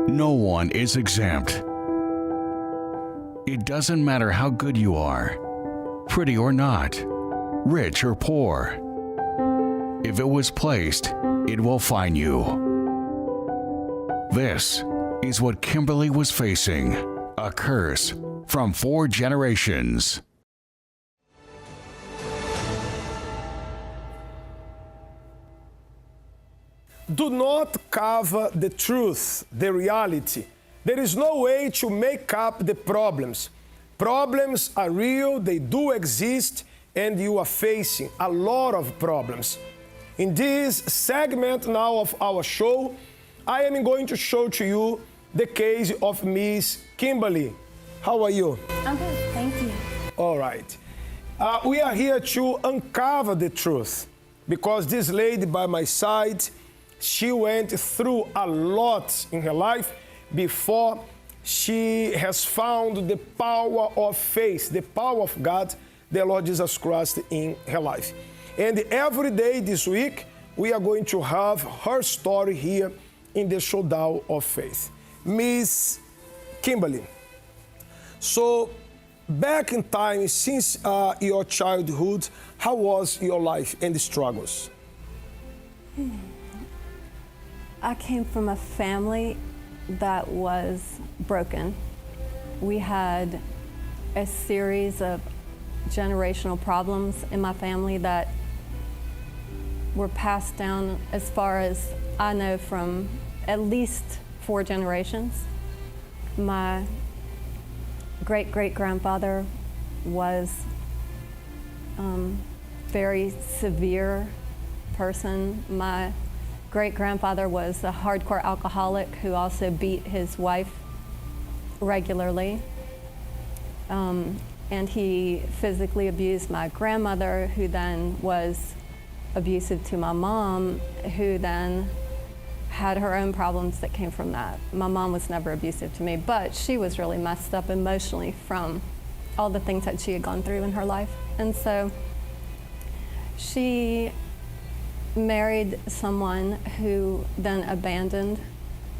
No one is exempt. It doesn't matter how good you are, pretty or not, rich or poor. If it was placed, it will find you. This is what Kimberly was facing, a curse from 4 generations. Do not cover the truth, the reality. There is no way to make up the problems. Problems are real, they do exist, and you are facing a lot of problems. In this segment now of our show, I am going to show to you the case of Miss Kimberly. How are you? I'm good, thank you. All right. We are here to uncover the truth because this lady by my side, she went through a lot in her life before she has found the power of faith, the power of God, the Lord Jesus Christ in her life. And every day this week, we are going to have her story here in the Showdown of Faith. Miss Kimberly. So, back in time, since your childhood, how was your life and the struggles? I came from a family that was broken. We had a series of generational problems in my family that were passed down, as far as I know, from at least 4 generations. My great-great-grandfather was very severe person. My great-grandfather was a hardcore alcoholic who also beat his wife regularly. And he physically abused my grandmother, who then was abusive to my mom, who then had her own problems that came from that. My mom was never abusive to me, but she was really messed up emotionally from all the things that she had gone through in her life. And so she married someone who then abandoned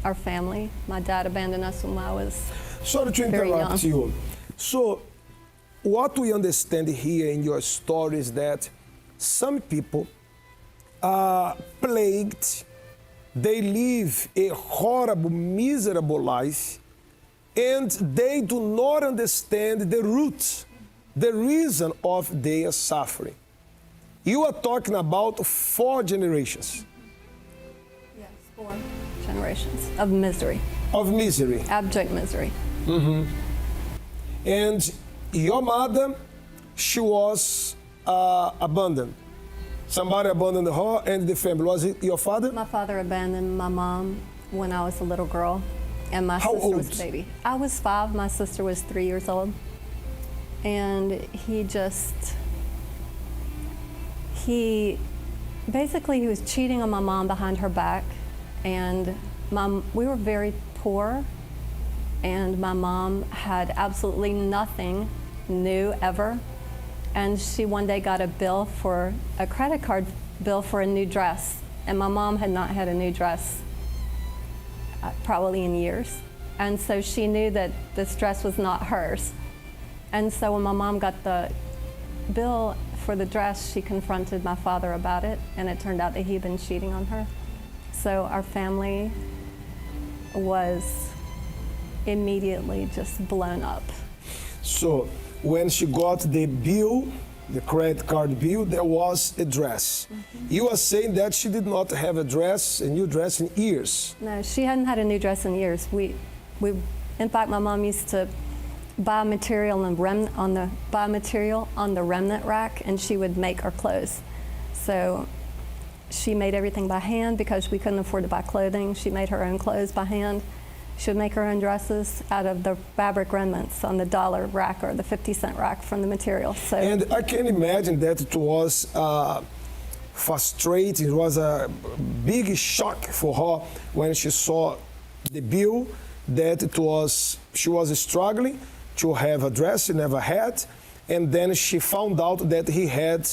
our family. My dad abandoned us when I was Sorry to very interrupt young. you. So, what we understand here in your story is that some people are plagued, they live a horrible, miserable life, and they do not understand the root, the reason of their suffering. You are talking about 4 generations. Yes, 4 generations of misery, Of misery. abject misery. And your mother, she was abandoned. Somebody abandoned her and the family. Was it your father? My father abandoned my mom when I was a little girl, and my How sister was old? a baby. I was 5, my sister was 3 years old. And he was cheating on my mom behind her back. And we were very poor, and my mom had absolutely nothing new ever. And she one day got a credit card bill for a new dress. And my mom had not had a new dress probably in years. And so she knew that this dress was not hers. And so when my mom got the bill for the dress, she confronted my father about it, and it turned out that he'd been cheating on her. So our family was immediately just blown up. So, when she got the bill, the credit card bill, there was a dress. You are saying that she did not have a new dress in years. No, she hadn't had a new dress in years. In fact, my mom used to buy material on the remnant rack, and she would make our clothes. So she made everything by hand because we couldn't afford to buy clothing. She made her own clothes by hand. She would make her own dresses out of the fabric remnants on the $1 rack or the 50-cent rack from the material. So, And I can imagine that it was frustrating. It was a big shock for her when she saw the bill, that she was struggling to have a dress she never had, and then she found out that he had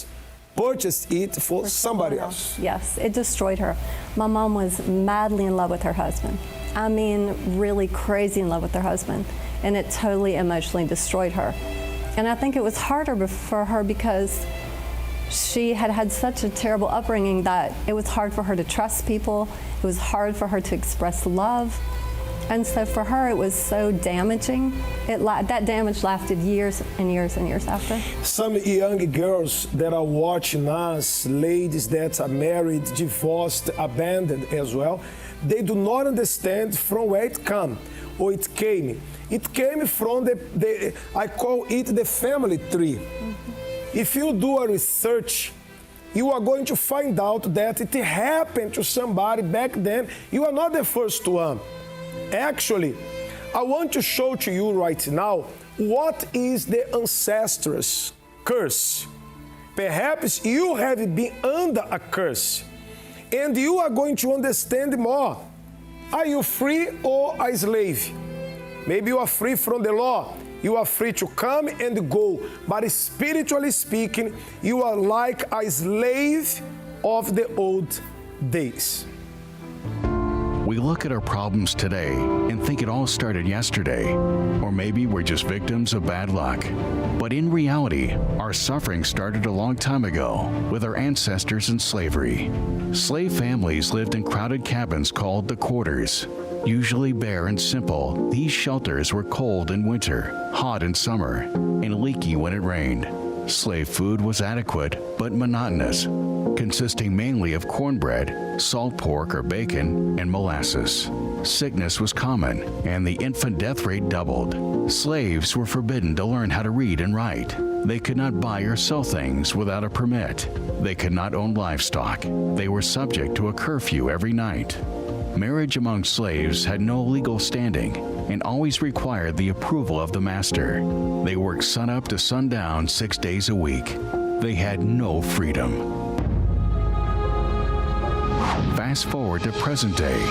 purchased it for somebody else. Yes, it destroyed her. My mom was madly in love with her husband. I mean, really crazy in love with her husband. And it totally emotionally destroyed her. And I think it was harder for her because she had had such a terrible upbringing that it was hard for her to trust people. It was hard for her to express love. And so for her, it was so damaging. That damage lasted years and years and years after. Some young girls that are watching us, ladies that are married, divorced, abandoned as well, they do not understand from where it came or it came. It came from I call it the family tree. Mm-hmm. If you do a research, you are going to find out that it happened to somebody back then. You are not the first one. Actually, I want to show to you right now what is the ancestral's curse. Perhaps you have been under a curse and you are going to understand more. Are you free or a slave? Maybe you are free from the law. You are free to come and go. But spiritually speaking, you are like a slave of the old days. We look at our problems today and think it all started yesterday, or maybe we're just victims of bad luck. But in reality, our suffering started a long time ago with our ancestors in slavery. Slave families lived in crowded cabins called the quarters. Usually bare and simple, these shelters were cold in winter, hot in summer, and leaky when it rained. Slave food was adequate but monotonous, consisting mainly of cornbread, salt pork or bacon, and molasses. Sickness was common, and the infant death rate doubled. Slaves were forbidden to learn how to read and write. They could not buy or sell things without a permit. They could not own livestock. They were subject to a curfew every night. Marriage among slaves had no legal standing and always required the approval of the master. They worked sunup to sundown 6 days a week. They had no freedom. Fast forward to present day.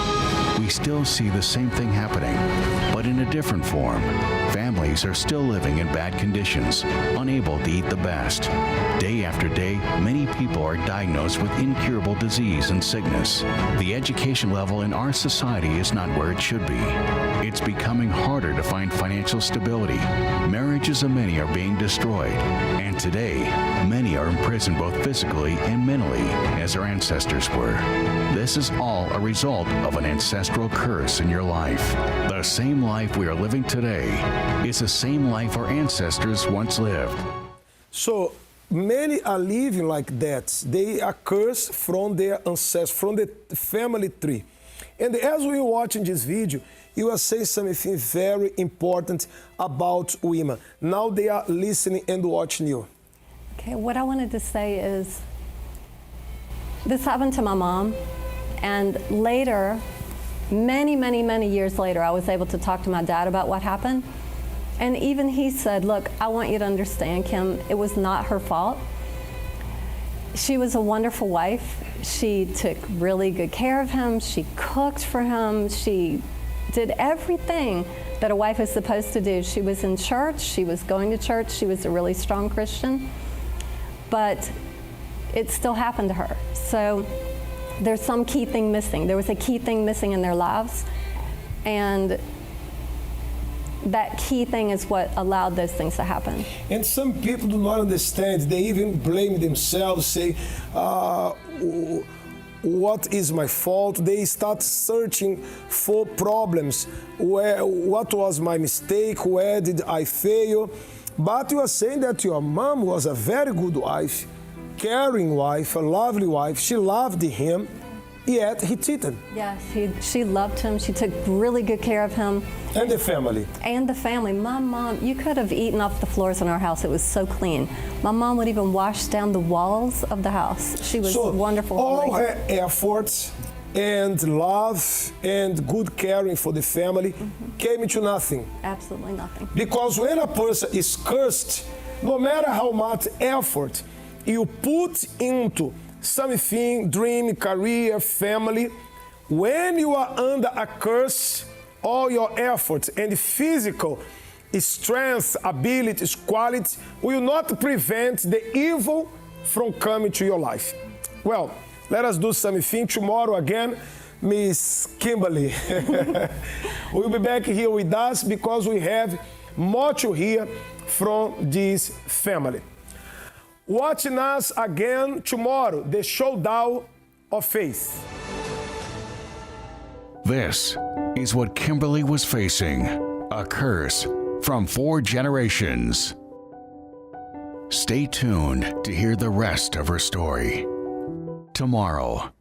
We still see the same thing happening, but in a different form. Families are still living in bad conditions, unable to eat the best. Day after day, many people are diagnosed with incurable disease and sickness. The education level in our society is not where it should be. It's becoming harder to find financial stability. Marriages of many are being destroyed. And today, many are imprisoned both physically and mentally, as our ancestors were. This is all a result of an ancestral curse in your life. The same life we are living today is the same life our ancestors once lived. So many are living like that. They are cursed from their ancestors, from the family tree. And as we are watching this video, you are saying something very important about women. Now they are listening and watching you. Okay, what I wanted to say is, this happened to my mom, and later, many years later, I was able to talk to my dad about what happened. And even he said, look, I want you to understand, Kim, it was not her fault. She was a wonderful wife. She took really good care of him. She cooked for him. She did everything that a wife is supposed to do. She was in church. She was going to church. She was a really strong Christian. But it still happened to her. So there's some key thing missing. There was a key thing missing in their lives. And that key thing is what allowed those things to happen. And some people do not understand. They even blame themselves, say, what is my fault? They start searching for problems. What was my mistake? Where did I fail? But you are saying that your mom was a very good wife, caring wife, a lovely wife. She loved him, yet he cheated. Yes, she loved him. She took really good care of him. And the family. And the family. My mom, you could have eaten off the floors in our house. It was so clean. My mom would even wash down the walls of the house. She was wonderful. All her efforts and love and good caring for the family came to nothing. Absolutely nothing. Because when a person is cursed, no matter how much effort you put into something, dream, career, family, when you are under a curse, all your efforts and physical strength, abilities, qualities will not prevent the evil from coming to your life. Well, let us do something tomorrow again. Miss Kimberly. We'll be back here with us because we have more to hear from this family. Watching us again tomorrow, the showdown of faith. This is what Kimberly was facing, a curse from 4 generations. Stay tuned to hear the rest of her story tomorrow.